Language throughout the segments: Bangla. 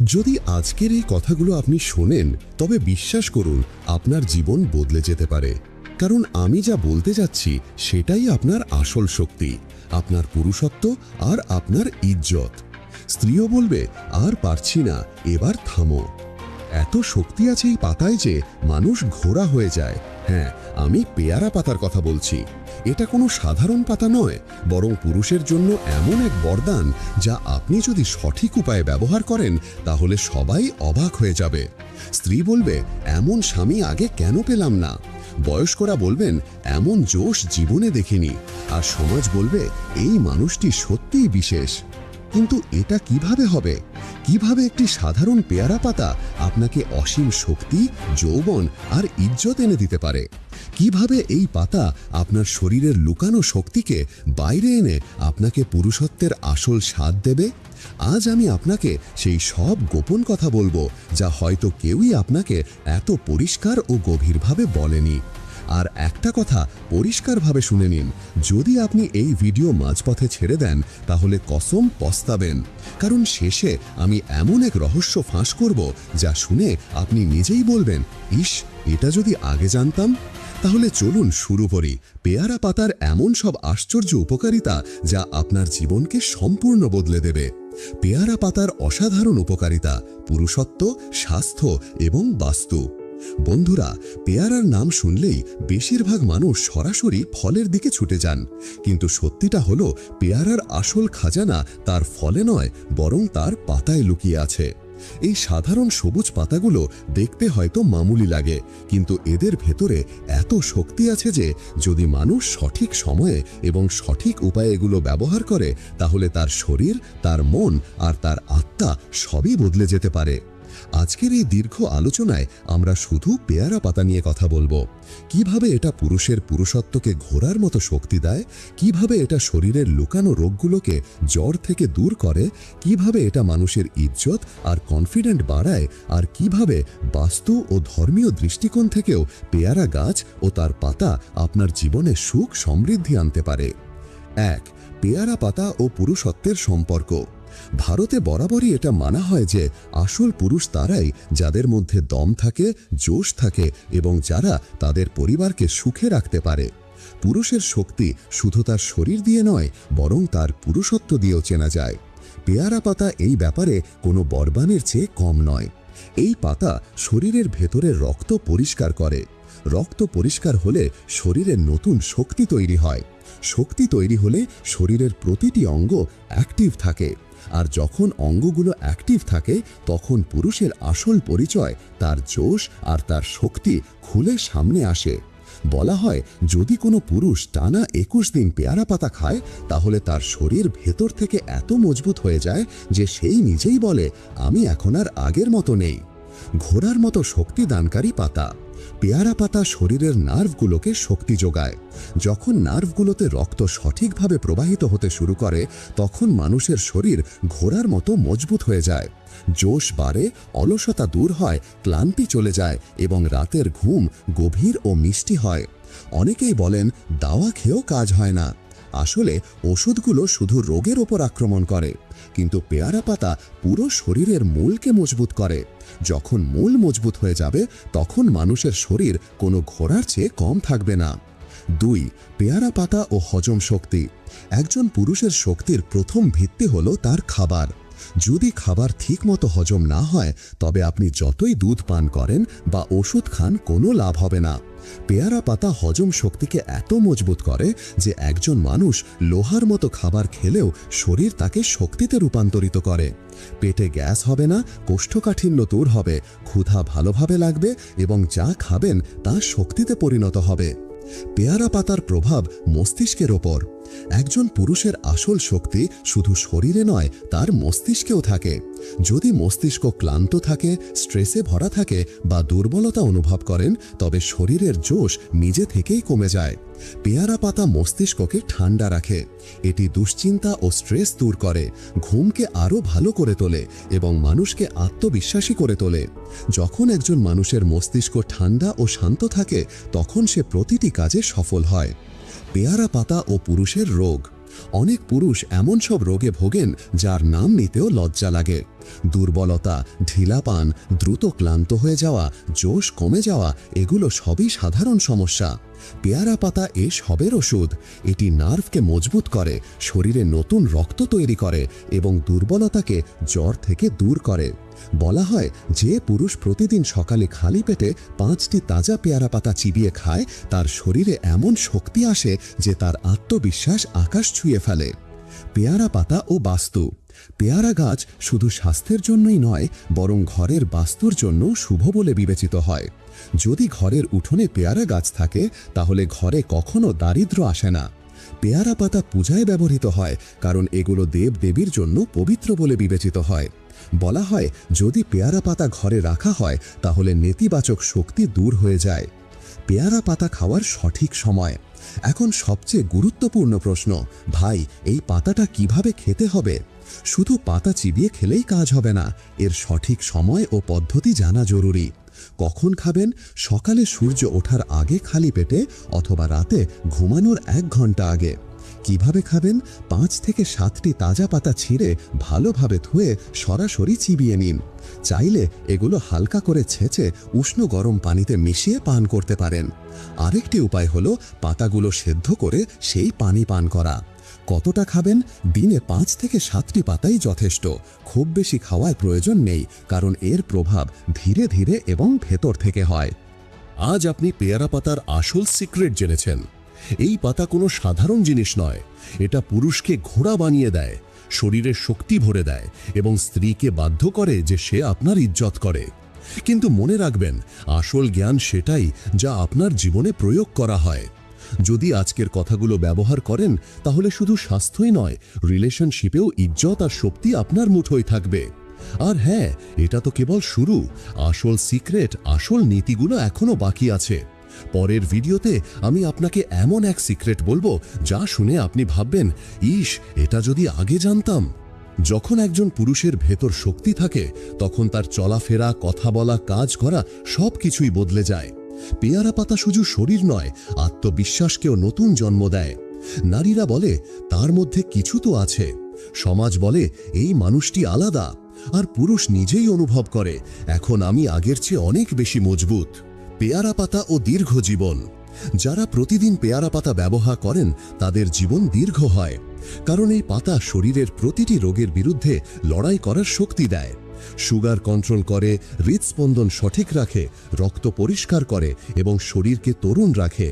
যদি আজকের এই কথাগুলো আপনি শোনেন, তবে বিশ্বাস করুন আপনার জীবন বদলে যেতে পারে। কারণ আমি যা বলতে যাচ্ছি সেটাই আপনার আসল শক্তি, আপনার পুরুষত্ব আর আপনার ইজ্জত। স্ত্রীও বলবে, আর পারছি না, এবার থামো। এত শক্তি আছে এই পাতায় যে মানুষ ঘোড়া হয়ে যায়। হ্যাঁ, আমি পেয়ারা পাতার কথা বলছি। এটা কোনো সাধারণ পাতা নয়, বরং পুরুষের জন্য এমন এক বরদান যা আপনি যদি সঠিক উপায়ে ব্যবহার করেন তাহলে সবাই অবাক হয়ে যাবে। স্ত্রী বলবে, এমন স্বামী আগে কেন পেলাম না। বয়স্করা বলবেন, এমন জোশ জীবনে দেখিনি। আর সমাজ বলবে, এই মানুষটি সত্যিই বিশেষ। কিন্তু এটা কিভাবে হবে? কিভাবে একটি সাধারণ পেয়ারা পাতা আপনাকে অসীম শক্তি, যৌবন আর ইজ্জত এনে দিতে পারে? কিভাবে এই পাতা আপনার শরীরের লুকানো শক্তিকে বাইরে এনে আপনাকে পুরুষত্বের আসল স্বাদ দেবে? আজ আমি আপনাকে সেই সব গোপন কথা বলবো যা হয়তো কেউই আপনাকে এত পরিষ্কার ও গভীরভাবে বলেনি। আর একটা কথা পরিষ্কারভাবে শুনে নিন, যদি আপনি এই ভিডিও মাঝপথে ছেড়ে দেন তাহলে কসম পস্তাবেন। কারণ শেষে আমি এমন এক রহস্য ফাঁস করব যা শুনে আপনি নিজেই বলবেন, ইস, এটা যদি আগে জানতাম। তাহলে চলুন শুরু করি পেয়ারা পাতার এমন সব আশ্চর্য উপকারিতা যা আপনার জীবনকে সম্পূর্ণ বদলে দেবে। পেয়ারা পাতার অসাধারণ উপকারিতা, পুরুষত্ব, স্বাস্থ্য এবং বাস্তু। বন্ধুরা, পেয়ারার নাম শুনলেই বেশিরভাগ মানুষ সরাসরি ফলের দিকে ছুটে যান। কিন্তু সত্যিটা হলো, পেয়ারার আসল খাজানা তার ফলে নয়, বরং তার পাতায় লুকিয়ে আছে। এই সাধারণ সবুজ পাতাগুলো দেখতে হয়তো মামুলি লাগে, কিন্তু এদের ভেতরে এত শক্তি আছে যে যদি মানুষ সঠিক সময়ে এবং সঠিক উপায়ে এগুলো ব্যবহার করে তাহলে তার শরীর, তার মন আর তার আত্মা সবই বদলে যেতে পারে। আজকের এই দীর্ঘ আলোচনায় আমরা শুধু পেয়ারা পাতা নিয়ে কথা বলবো। কিভাবে এটা পুরুষের পুরুষত্বকে ঘোড়ার মতো শক্তি দেয়, কিভাবে এটা শরীরের লুকানো রোগগুলোকে জ্বর থেকে দূর করে, কিভাবে এটা মানুষের ইজ্জত আর কনফিডেন্ট বাড়ায়, আর কিভাবে বাস্তু ও ধর্মীয় দৃষ্টিকোণ থেকেও পেয়ারা গাছ ও তার পাতা আপনার জীবনে সুখ সমৃদ্ধি আনতে পারে। 1. পেয়ারা পাতা ও পুরুষত্বের সম্পর্ক। ভারতে বরাবরই এটা মানা হয় যে আসল পুরুষ তারাই যাদের মধ্যে দম থাকে, জোশ থাকে এবং যারা তাদের পরিবারকে সুখে রাখতে পারে। পুরুষের শক্তি শুধু তার শরীর দিয়ে নয়, বরং তার পুরুষত্ব দিয়েও চেনা যায়। পেয়ারা পাতা এই ব্যাপারে কোনো বরবানের চেয়ে কম নয়। এই পাতা শরীরের ভেতরের রক্ত পরিষ্কার করে। রক্ত পরিষ্কার হলে শরীরে নতুন শক্তি তৈরি হয়। শক্তি তৈরি হলে শরীরের প্রতিটি অঙ্গ অ্যাক্টিভ থাকে। আর যখন অঙ্গগুলো অ্যাক্টিভ থাকে তখন পুরুষের আসল পরিচয়, তার জোশ আর তার শক্তি খুলে সামনে আসে। বলা হয়, যদি কোনো পুরুষ টানা 21 দিন পেয়ারা পাতা খায় তাহলে তার শরীর ভেতর থেকে এত মজবুত হয়ে যায় যে সেই নিজেই বলে, আমি এখন আর আগের মতো নেই। ঘোড়ার মতো শক্তিদানকারী পাতা। পেয়ারা পাতা শরীরের নার্ভগুলোকে শক্তি যোগায়। যখন নার্ভগুলোতে রক্ত সঠিকভাবে প্রবাহিত হতে শুরু করে তখন মানুষের শরীর ঘোড়ার মতো মজবুত হয়ে যায়। জোশ বাড়ে, অলসতা দূর হয়, ক্লান্তি চলে যায় এবং রাতের ঘুম গভীর ও মিষ্টি হয়। অনেকেই বলেন, দাওয়া খেয়েও কাজ হয় না। আসলে ওষুধগুলো শুধু রোগের ওপর আক্রমণ করে, কিন্তু পেয়ারা পাতা পুরো শরীরের মূলকে মজবুত করে। যখন মূল মজবুত হয়ে যাবে তখন মানুষের শরীর কোনো ঘোড়ার চেয়ে কম থাকবে না। 2. পেয়ারা পাতা ও হজম শক্তি। একজন পুরুষের শক্তির প্রথম ভিত্তি হলো তার খাবার। যদি খাবার ঠিকমতো হজম না হয় তবে আপনি যতই দুধ পান করেন বা ওষুধ খান কোনো লাভ হবে না। পেয়ারা পাতা হজম শক্তিকে এত মজবুত করে যে একজন মানুষ লোহার মতো খাবার খেলেও শরীর তাকে শক্তিতে রূপান্তরিত করে। পেটে গ্যাস হবে না, কোষ্ঠকাঠিন্য দূর হবে, ক্ষুধা ভালোভাবে লাগবে এবং যা খাবেন তা শক্তিতে পরিণত হবে। পেয়ারা পাতার প্রভাব মস্তিষ্কের ওপর। একজন পুরুষের আসল শক্তি শুধু শরীরে নয়, তার মস্তিষ্কেও থাকে। যদি মস্তিষ্ক ক্লান্ত থাকে, স্ট্রেসে ভরা থাকে বা দুর্বলতা অনুভব করেন তবে শরীরের জোশ নিজে থেকেই কমে যায়। পেয়ারা পাতা মস্তিষ্ককে ঠান্ডা রাখে। এটি দুশ্চিন্তা ও স্ট্রেস দূর করে, ঘুমকে আরও ভালো করে তোলে এবং মানুষকে আত্মবিশ্বাসী করে তোলে। যখন একজন মানুষের মস্তিষ্ক ঠান্ডা ও শান্ত থাকে তখন সে প্রতিটি কাজে সফল হয়। পেয়ারা পাতা ও পুরুষের রোগ। অনেক পুরুষ এমন সব রোগে ভোগেন যার নাম নিতেও লজ্জা লাগে। দুর্বলতা, ঢিলাপান, দ্রুত ক্লান্ত হয়ে যাওয়া, জোশ কমে যাওয়া, এগুলো সবই সাধারণ সমস্যা। পেয়ারা পাতা এ সবের ওষুধ। এটি নার্ভকে মজবুত করে, শরীরে নতুন রক্ত তৈরি করে এবং দুর্বলতাকে জ্বর থেকে দূর করে। বলা হয় যে পুরুষ প্রতিদিন সকালে খালি পেটে 5টি তাজা পেয়ারা পাতা চিবিয়ে খায় তার শরীরে এমন শক্তি আসে যে তার আত্মবিশ্বাস আকাশ ছুঁয়ে ফেলে। পেয়ারা পাতা ও বাস্তু। পেয়ারা গাছ শুধু স্বাস্থ্যের জন্যই নয়, বরং ঘরের বাস্তুর জন্য শুভ বলে বিবেচিত হয়। যদি ঘরের উঠোনে পেয়ারা গাছ থাকে তাহলে ঘরে কখনো দারিদ্র্য আসে না। পেয়ারা পাতা পূজায় ব্যবহৃত হয় কারণ এগুলো দেব দেবীর জন্য পবিত্র বলে বিবেচিত হয়। বলা হয় যদি পেয়ারা পাতা ঘরে রাখা হয় তাহলে নেতিবাচক শক্তি দূর হয়ে যায়। পেয়ারা পাতা খাওয়ার সঠিক সময়। এখন সবচেয়ে গুরুত্বপূর্ণ প্রশ্ন, ভাই এই পাতাটা কিভাবে খেতে হবে? শুধু পাতা চিবিয়ে খেলেই কাজ হবে না, এর সঠিক সময় ও পদ্ধতি জানা জরুরি। কখন খাবেন? সকালে সূর্য ওঠার আগে খালি পেটে অথবা রাতে ঘুমানোর 1 ঘন্টা আগে। কিভাবে খাবেন? 5 থেকে 7টি তাজা পাতা ছিঁড়ে ভালোভাবে ধুয়ে সরাসরি চিবিয়ে নিন। চাইলে এগুলো হালকা করে ছেঁচে উষ্ণ গরম পানিতে মিশিয়ে পান করতে পারেন। আরেকটি উপায় হলো পাতাগুলো সেদ্ধ করে সেই পানি পান করা। কতটা খাবেন? দিনে 5 থেকে 7টি পাতাই যথেষ্ট। খুব বেশি খাওয়ার প্রয়োজন নেই, কারণ এর প্রভাব ধীরে ধীরে এবং ভেতর থেকে হয়। আজ আপনি পেয়ারা পাতার আসল সিক্রেট জেনেছেন। এই পাতা কোনো সাধারণ জিনিস নয়, এটা পুরুষকে ঘোড়া বানিয়ে দেয়, শরীরে শক্তি ভরে দেয় এবং স্ত্রীকে বাধ্য করে যে সে আপনার ইজ্জত করে। কিন্তু মনে রাখবেন, আসল জ্ঞান সেটাই যা আপনার জীবনে প্রয়োগ করা হয়। যদি আজকের কথাগুলো ব্যবহার করেন তাহলে শুধু স্বাস্থ্যই নয়, রিলেশনশিপেও ইজ্জত আর শক্তি আপনার মুঠোয় থাকবে। আর হ্যাঁ, এটা তো কেবল শুরু। আসল সিক্রেট, আসল নীতিগুলো এখনো বাকি আছে। পরের ভিডিওতে আমি আপনাকে এমন এক সিক্রেট বলবো যা শুনে আপনি ভাববেন, ইস, এটা যদি আগে জানতাম। যখন একজন পুরুষের ভেতর শক্তি থাকে তখন তার চলাফেরা, কথা বলা, কাজ করা সবকিছুই বদলে যায়। পেয়ারা পাতা শুধু শরীর নয়, আত্মবিশ্বাসকেও নতুন জন্ম দেয়। নারীরা বলে তার মধ্যে কিছু তো আছে, সমাজ বলে এই মানুষটি আলাদা, আর পুরুষ নিজেই অনুভব করে এখন আমি আগের চেয়ে অনেক বেশি মজবুত। পেয়ারা পাতা ও দীর্ঘ জীবন। যারা প্রতিদিন পেয়ারা পাতা ব্যবহার করেন তাদের জীবন দীর্ঘ হয়, কারণ এই পাতা শরীরের প্রতিটি রোগের বিরুদ্ধে লড়াই করার শক্তি দেয়। সুগার কন্ট্রোল করে, হৃদস্পন্দন সঠিক রাখে, রক্ত পরিষ্কার করে এবং শরীরকে তরুণ রাখে।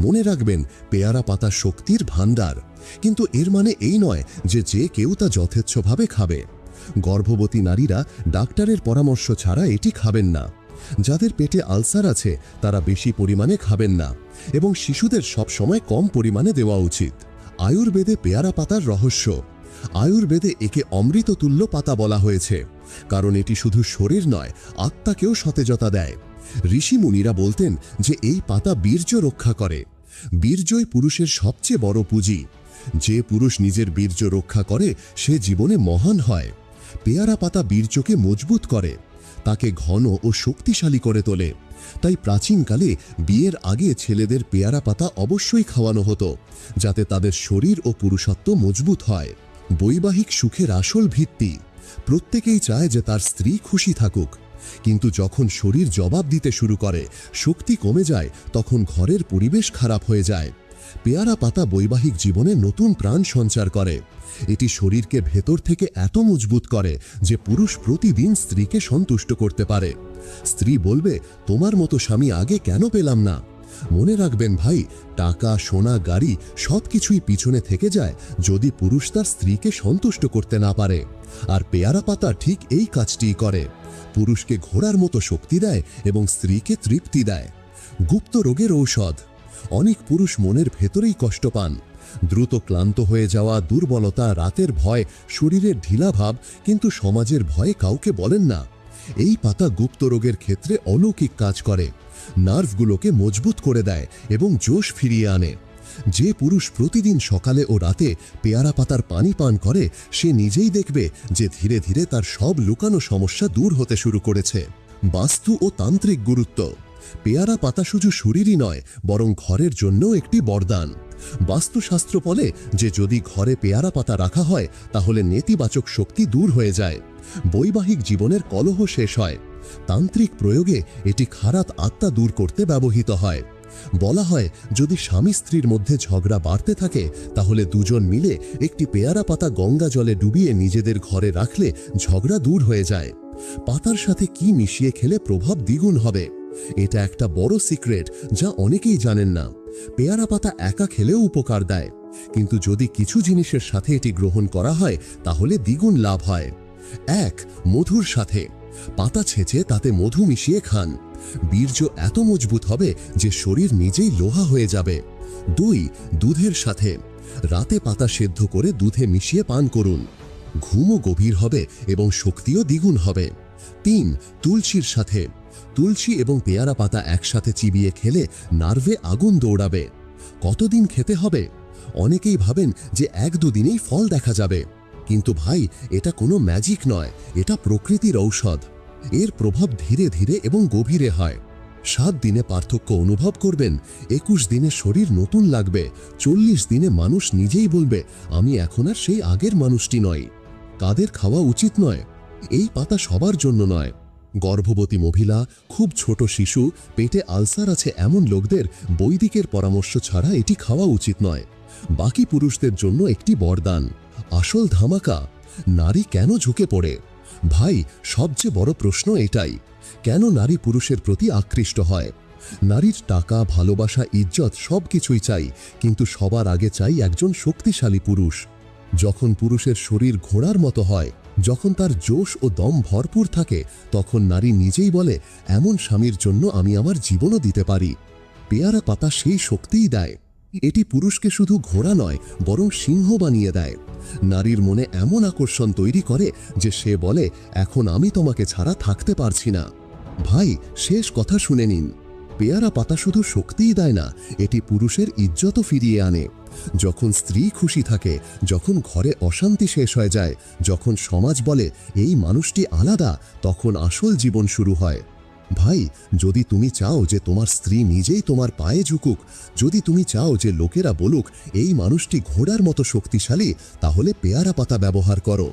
মনে রাখবেন, পেয়ারা পাতা শক্তির ভান্ডার, কিন্তু এর মানে এই নয় যে যে কেউ তা যথেচ্ছভাবে খাবে। গর্ভবতী নারীরা ডাক্তারের পরামর্শ ছাড়া এটি খাবেন না। যাদের পেটে আলসার আছে তারা বেশি পরিমাণে খাবেন না, এবং শিশুদের সব সময় কম পরিমাণে দেওয়া উচিত। আয়ুর্বেদে পেয়ারা পাতার রহস্য। আয়ুর্বেদে একে অমৃততুল্য পাতা বলা হয়েছে, কারণ এটি শুধু শরীর নয়, আত্মাকেও সতেজতা দেয়। ঋষি মুনিরা বলতেন যে এই পাতা বীর্য রক্ষা করে। বীর্যই পুরুষের সবচেয়ে বড় পুঁজি। যে পুরুষ নিজের বীর্য রক্ষা করে সে জীবনে মহান হয়। পেয়ারা পাতা বীর্যকে মজবুত করে, তাকে ঘন ও শক্তিশালী করে তোলে। তাই প্রাচীনকালে বিয়ের আগে ছেলেদের পেয়ারা পাতা অবশ্যই খাওয়ানো হতো, যাতে তাদের শরীর ও পুরুষত্ব মজবুত হয়। বৈবাহিক সুখের আসল ভিত্তি। প্রত্যেকেই চায় যে তার স্ত্রী খুশি থাকুক, কিন্তু যখন শরীর জবাব দিতে শুরু করে, শক্তি কমে যায়, তখন ঘরের পরিবেশ খারাপ হয়ে যায়। পেয়ারা পাতা বৈবাহিক জীবনে নতুন প্রাণ সঞ্চার করে। এটি শরীরকে ভেতর থেকে এত মজবুত করে যে পুরুষ প্রতিদিন স্ত্রীকে সন্তুষ্ট করতে পারে। স্ত্রী বলবে, তোমার মতো স্বামী আগে কেন পেলাম না? মনে রাখবেন ভাই, টাকা, সোনা, গাড়ি সবকিছুই পিছনে থেকে যায় যদি পুরুষ তার স্ত্রীকে সন্তুষ্ট করতে না পারে। আর পেয়ারা পাতা ঠিক এই কাজটিই করে, পুরুষকে ঘোড়ার মতো শক্তি দেয় এবং স্ত্রীকে তৃপ্তি দেয়। গুপ্ত রোগের ঔষধ। অনেক পুরুষ মনের ভেতরেই কষ্ট পান, দ্রুত ক্লান্ত হয়ে যাওয়া, দুর্বলতা, রাতের ভয়, শরীরের ঢিলাভাব, কিন্তু সমাজের ভয়ে কাউকে বলেন না। এই পাতা গুপ্ত রোগের ক্ষেত্রে অলৌকিক কাজ করে, নার্ভগুলোকে মজবুত করে দেয় এবং জোশ ফিরিয়ে আনে। যে পুরুষ প্রতিদিন সকালে ও রাতে পেয়ারা পাতার পানি পান করে সে নিজেই দেখবে যে ধীরে ধীরে তার সব লুকানো সমস্যা দূর হতে শুরু করেছে। বাস্তু ও তান্ত্রিক গুরুত্ব। পেয়ারা পাতা শুধু শরীরই নয়, বরং ঘরের জন্যও একটি বরদান। বাস্তুশাস্ত্র বলে যে যদি ঘরে পেয়ারা পাতা রাখা হয় তাহলে নেতিবাচক শক্তি দূর হয়ে যায়, বৈবাহিক জীবনের কলহ শেষ হয়। তান্ত্রিক প্রয়োগে এটি খারাপ আত্মা দূর করতে ব্যবহৃত হয়। বলা হয় যদি স্বামী স্ত্রীর মধ্যে ঝগড়া বাড়তে থাকে তাহলে দুজন মিলে একটি পেয়ারা পাতা গঙ্গা জলে ডুবিয়ে নিজেদের ঘরে রাখলে ঝগড়া দূর হয়ে যায়। পাতার সাথে কি মিশিয়ে খেলে প্রভাব দ্বিগুণ হবে, এটা একটা বড় সিক্রেট যা অনেকেই জানেন না। পেয়ারা পাতা একা খেলেও উপকার দেয়, কিন্তু যদি কিছু জিনিসের সাথে এটি গ্রহণ করা হয় তাহলে দ্বিগুণ লাভ হয়। 1. মধুর সাথে পাতা ছেঁচে তাতে মধু মিশিয়ে খান, বীর্য এত মজবুত হবে যে শরীর নিজেই লোহা হয়ে যাবে। 2. দুধের সাথে রাতে পাতা সেদ্ধ করে দুধে মিশিয়ে পান করুন, ঘুমও গভীর হবে এবং শক্তিও দ্বিগুণ হবে। 3. তুলসীর সাথে তুলসী এবং পেয়ারা পাতা একসাথে চিবিয়ে খেলে নার্ভে আগুন দৌড়াবে। কতদিন খেতে হবে? অনেকেই ভাবেন যে 1-2 দিনেই ফল দেখা যাবে, কিন্তু ভাই এটা কোনো ম্যাজিক নয়, এটা প্রকৃতির ঔষধ। এর প্রভাব ধীরে ধীরে এবং গভীরে হয়। 7 দিনে পার্থক্য অনুভব করবেন, 21 দিনে শরীর নতুন লাগবে, 40 দিনে মানুষ নিজেই বলবে আমি এখন আর সেই আগের মানুষটি নই। কাদের খাওয়া উচিত নয়? এই পাতা সবার জন্য নয়। গর্ভবতী মহিলা, খুব ছোট শিশু, পেটে আলসার আছে এমন লোকদের বৈদিকের পরামর্শ ছাড়া এটি খাওয়া উচিত নয়। বাকি পুরুষদের জন্য একটি বরদান। আসল ধামাকা, নারী কেন ঝুঁকে পড়ে? ভাই সবচেয়ে বড় প্রশ্ন এটাই, কেন নারী পুরুষের প্রতি আকৃষ্ট হয়? নারীর টাকা, ভালোবাসা, ইজ্জত সবকিছুই চাই, কিন্তু সবার আগে চাই একজন শক্তিশালী পুরুষ। যখন পুরুষের শরীর ঘোড়ার মতো হয়, যখন তার জোশ ও দম ভরপুর থাকে, তখন নারী নিজেই বলে এমন স্বামীর জন্য আমি আমার জীবনও দিতে পারি। পেয়ারা পাতা সেই শক্তিই দেয়। এটি পুরুষকে শুধু ঘোড়া নয় বরং সিংহ বানিয়ে দেয়। নারীর মনে এমন আকর্ষণ তৈরি করে যে সে বলে এখন আমি তোমাকে ছাড়া থাকতে পারছি না। ভাই শেষ কথা শুনে নিন, পেয়ারা পাতা শুধু শক্তিই দেয় না, এটি পুরুষের ইজ্জতও ফিরিয়ে আনে। যখন স্ত্রী খুশি থাকে, যখন ঘরে অশান্তি শেষ হয়ে যায়, যখন সমাজ বলে এই মানুষটি আলাদা, তখন আসল জীবন শুরু হয়। ভাই যদি তুমি চাও যে তোমার স্ত্রী নিজেই তোমার পায়ে ঝুঁকুক, যদি তুমি চাও যে লোকেরা বলুক এই মানুষটি ঘোড়ার মতো শক্তিশালী, তাহলে পেয়ারা পাতা ব্যবহার করো।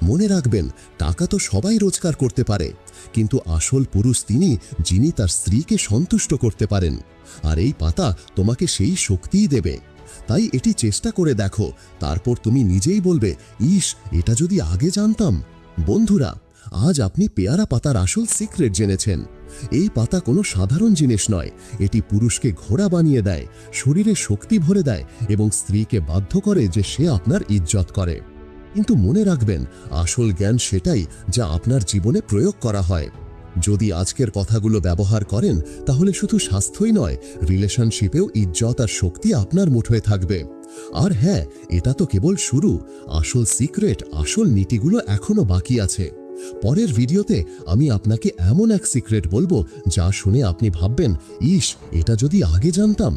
মনে রাখবেন, টাকা তো সবাই রোজগার করতে পারে, কিন্তু আসল পুরুষ তিনি যিনি তার স্ত্রীকে সন্তুষ্ট করতে পারেন। আর এই পাতা তোমাকে সেই শক্তিই দেবে। তাই এটি চেষ্টা করে দেখো, তারপর তুমি নিজেই বলবে ইস, এটা যদি আগে জানতাম। বন্ধুরা, আজ আপনি পেয়ারা পাতার আসল সিক্রেট জেনেছেন। এই পাতা কোনো সাধারণ জিনিস নয়, এটি পুরুষকে ঘোড়া বানিয়ে দেয়, শরীরে শক্তি ভরে দেয় এবং স্ত্রীকে বাধ্য করে যে সে আপনার ইজ্জত করে। কিন্তু মনে রাখবেন, আসল জ্ঞান সেটাই যা আপনার জীবনে প্রয়োগ করা হয়। যদি আজকের কথাগুলো ব্যবহার করেন তাহলে শুধু স্বাস্থ্যই নয়, রিলেশনশিপেও ইজ্জত আর শক্তি আপনার মুঠোয় থাকবে। আর হ্যাঁ, এটা তো কেবল শুরু, আসল সিক্রেট, আসল নীতিগুলো এখনো বাকি আছে। পরের ভিডিওতে আমি আপনাকে এমন এক সিক্রেট বলবো যা শুনে আপনি ভাববেন ইস, এটা যদি আগে জানতাম।